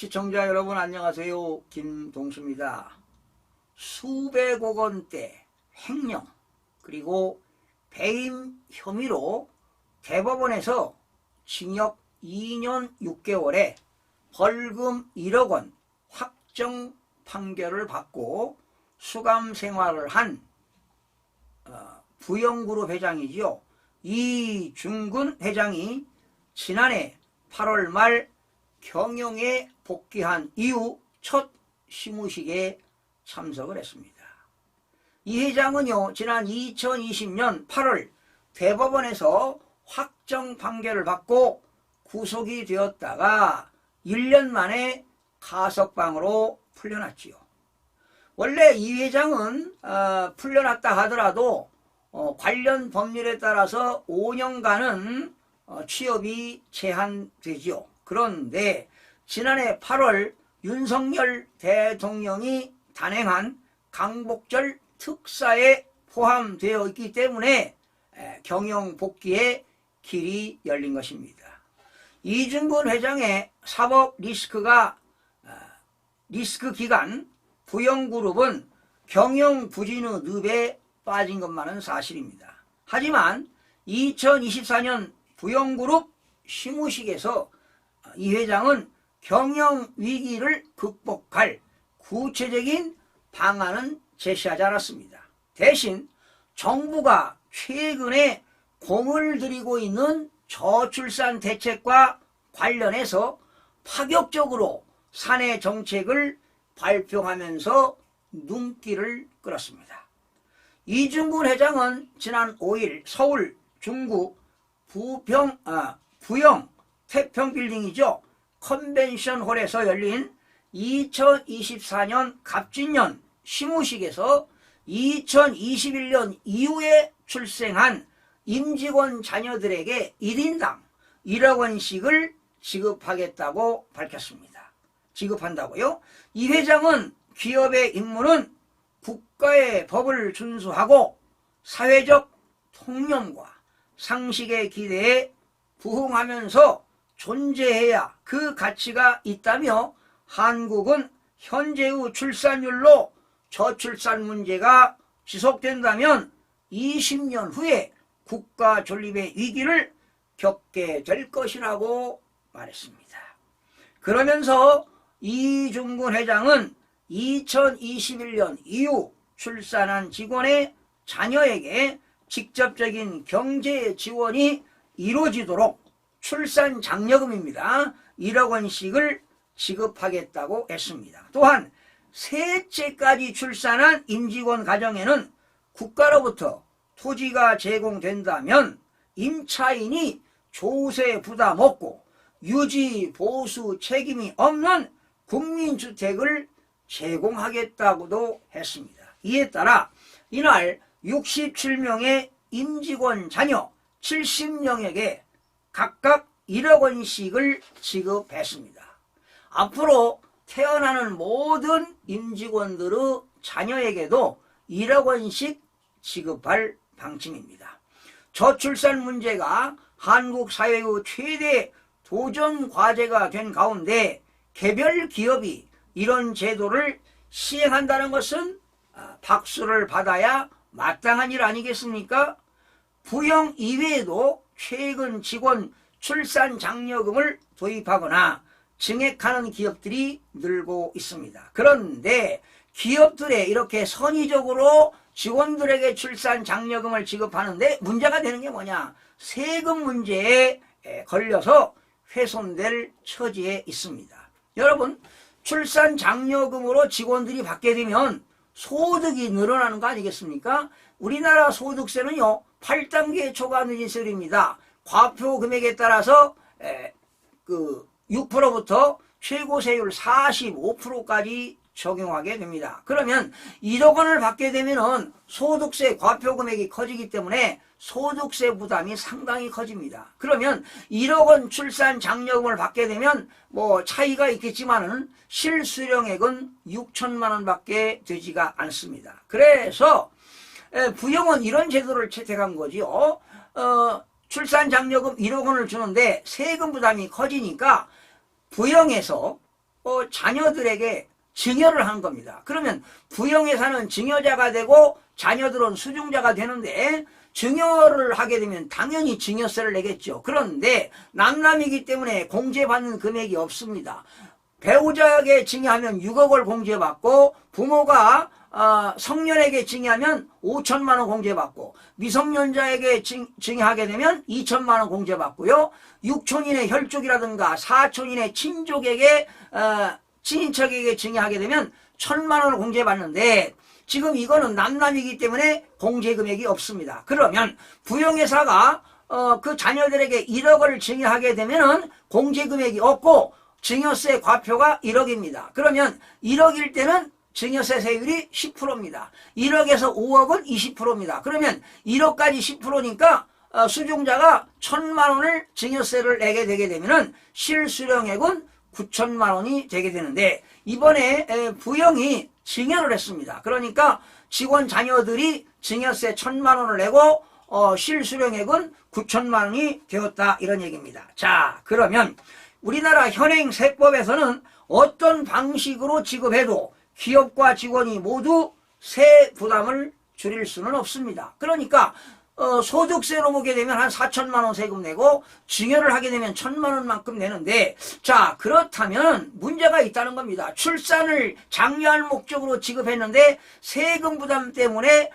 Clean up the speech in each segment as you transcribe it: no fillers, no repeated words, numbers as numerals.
시청자 여러분 안녕하세요. 김동수입니다. 수백억 원대 횡령 그리고 배임 혐의로 대법원에서 징역 2년 6개월에 벌금 1억 원 확정 판결을 받고 수감 생활을 한 부영그룹 회장이지요. 이중근 회장이 지난해 8월 말 경영에 복귀한 이후 첫 시무식에 참석을 했습니다. 이 회장은요, 지난 2020년 8월 대법원에서 확정 판결을 받고 구속이 되었다가 1년 만에 가석방으로 풀려났지요. 원래 이 회장은 풀려났다 하더라도 관련 법률에 따라서 5년간은 취업이 제한되지요. 그런데 지난해 8월 윤석열 대통령이 단행한 강복절 특사에 포함되어 있기 때문에 경영 복귀의 길이 열린 것입니다. 이중근 회장의 사법 리스크 기간 부영그룹은 경영 부진의 늪에 빠진 것만은 사실입니다. 하지만 2024년 부영그룹 시무식에서 이 회장은 경영 위기를 극복할 구체적인 방안은 제시하지 않았습니다. 대신 정부가 최근에 공을 들이고 있는 저출산 대책과 관련해서 파격적으로 사내 정책을 발표하면서 눈길을 끌었습니다. 이중근 회장은 지난 5일 서울 중구 부영 태평빌딩이죠. 컨벤션홀에서 열린 2024년 갑진년 시무식에서 2021년 이후에 출생한 임직원 자녀들에게 1인당 1억 원씩을 지급하겠다고 밝혔습니다. 지급한다고요? 이 회장은 기업의 임무는 국가의 법을 준수하고 사회적 통념과 상식의 기대에 부응하면서 존재해야 그 가치가 있다며 한국은 현재의 출산율로 저출산 문제가 지속된다면 20년 후에 국가 존립의 위기를 겪게 될 것이라고 말했습니다. 그러면서 이중근 회장은 2021년 이후 출산한 직원의 자녀에게 직접적인 경제 지원이 이루어지도록 출산 장려금입니다. 1억 원씩을 지급하겠다고 했습니다. 또한 셋째까지 출산한 임직원 가정에는 국가로부터 토지가 제공된다면 임차인이 조세 부담 없고 유지 보수 책임이 없는 국민주택을 제공하겠다고도 했습니다. 이에 따라 이날 67명의 임직원 자녀 70명에게 각각 1억 원씩을 지급했습니다. 앞으로 태어나는 모든 임직원들의 자녀에게도 1억 원씩 지급할 방침입니다. 저출산 문제가 한국 사회의 최대 도전 과제가 된 가운데 개별 기업이 이런 제도를 시행한다는 것은 박수를 받아야 마땅한 일 아니겠습니까? 부영 이외에도 최근 직원 출산 장려금을 도입하거나 증액하는 기업들이 늘고 있습니다. 그런데 기업들에 이렇게 선의적으로 직원들에게 출산 장려금을 지급하는데 문제가 되는 게 뭐냐? 세금 문제에 걸려서 훼손될 처지에 있습니다. 여러분, 출산 장려금으로 직원들이 받게 되면 소득이 늘어나는 거 아니겠습니까? 우리나라 소득세는요 8단계 초과 누진세율입니다. 과표 금액에 따라서 6%부터 최고세율 45%까지 적용하게 됩니다. 그러면 1억 원을 받게 되면은 소득세 과표 금액이 커지기 때문에 소득세 부담이 상당히 커집니다. 그러면 1억 원 출산 장려금을 받게 되면 뭐 차이가 있겠지만은 실수령액은 6천만 원밖에 되지가 않습니다. 그래서 부영은 이런 제도를 채택한 거지요. 출산 장려금 1억 원을 주는데 세금 부담이 커지니까 부영에서 자녀들에게 증여를 한 겁니다. 그러면 부영에서는 증여자가 되고 자녀들은 수중자가 되는데 증여를 하게 되면 당연히 증여세를 내겠죠. 그런데 남남이기 때문에 공제받는 금액이 없습니다. 배우자에게 증여하면 6억을 공제받고 부모가 성년에게 증여하면 5천만 원 공제받고 미성년자에게 증여하게 되면 2천만 원 공제받고요. 육촌인의 혈족이라든가 사촌인의 친족에게 친인척에게 증여하게 되면 1,000만 원을 공제받는데 지금 이거는 남남이기 때문에 공제금액이 없습니다. 그러면 부영회사가 그 자녀들에게 1억을 증여하게 되면은 공제금액이 없고 증여세 과표가 1억입니다. 그러면 1억일 때는 증여세 세율이 10%입니다. 1억에서 5억은 20%입니다. 그러면 1억까지 10%니까 수중자가 1,000만 원을 증여세를 내게 되게 되면은 실수령액은 9천만 원이 되게 되는데 이번에 부영이 증여를 했습니다. 그러니까 직원 자녀들이 증여세 1,000만 원을 내고 실수령액은 9천만 원이 되었다 이런 얘기입니다. 자, 그러면 우리나라 현행 세법에서는 어떤 방식으로 지급해도 기업과 직원이 모두 세 부담을 줄일 수는 없습니다. 그러니까 소득세로 보게 되면 한 4천만 원 세금 내고 증여를 하게 되면 1,000만 원만큼 내는데 자 그렇다면 문제가 있다는 겁니다. 출산을 장려할 목적으로 지급했는데 세금 부담 때문에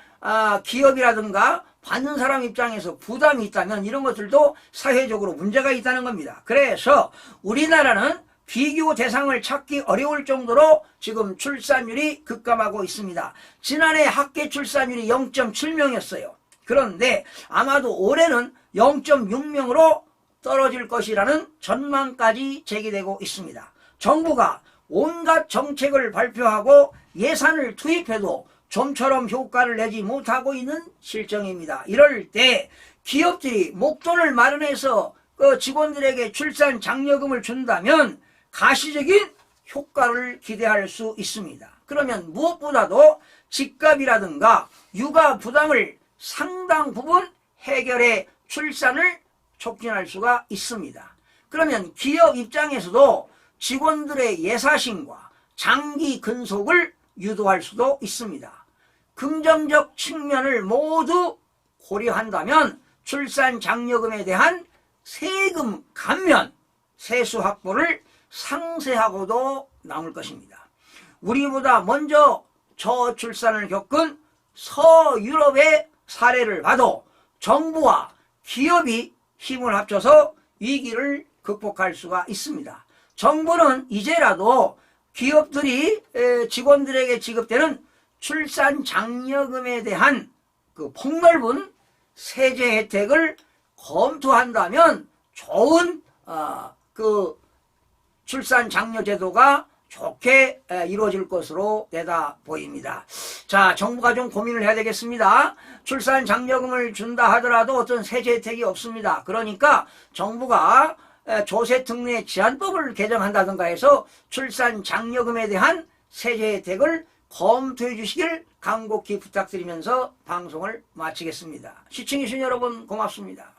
기업이라든가 받는 사람 입장에서 부담이 있다면 이런 것들도 사회적으로 문제가 있다는 겁니다. 그래서 우리나라는 비교 대상을 찾기 어려울 정도로 지금 출산율이 급감하고 있습니다. 지난해 학계 출산율이 0.7명이었어요. 그런데 아마도 올해는 0.6명으로 떨어질 것이라는 전망까지 제기되고 있습니다. 정부가 온갖 정책을 발표하고 예산을 투입해도 좀처럼 효과를 내지 못하고 있는 실정입니다. 이럴 때 기업들이 목돈을 마련해서 그 직원들에게 출산 장려금을 준다면 가시적인 효과를 기대할 수 있습니다. 그러면 무엇보다도 집값이라든가 육아 부담을 상당 부분 해결해 출산을 촉진할 수가 있습니다. 그러면 기업 입장에서도 직원들의 예사심과 장기 근속을 유도할 수도 있습니다. 긍정적 측면을 모두 고려한다면 출산 장려금에 대한 세금 감면, 세수 확보를 상쇄하고도 남을 것입니다. 우리보다 먼저 저출산을 겪은 서유럽의 사례를 봐도 정부와 기업이 힘을 합쳐서 위기를 극복할 수가 있습니다. 정부는 이제라도 기업들이 직원들에게 지급되는 출산 장려금에 대한 그 폭넓은 세제 혜택을 검토한다면 좋은 그 출산 장려 제도가 좋게 이루어질 것으로 내다 보입니다. 자, 정부가 좀 고민을 해야 되겠습니다. 출산 장려금을 준다 하더라도 어떤 세제 혜택이 없습니다. 그러니까 정부가 조세특례 제한법을 개정한다든가 해서 출산 장려금에 대한 세제 혜택을 검토해 주시길 간곡히 부탁드리면서 방송을 마치겠습니다. 시청해주신 여러분 고맙습니다.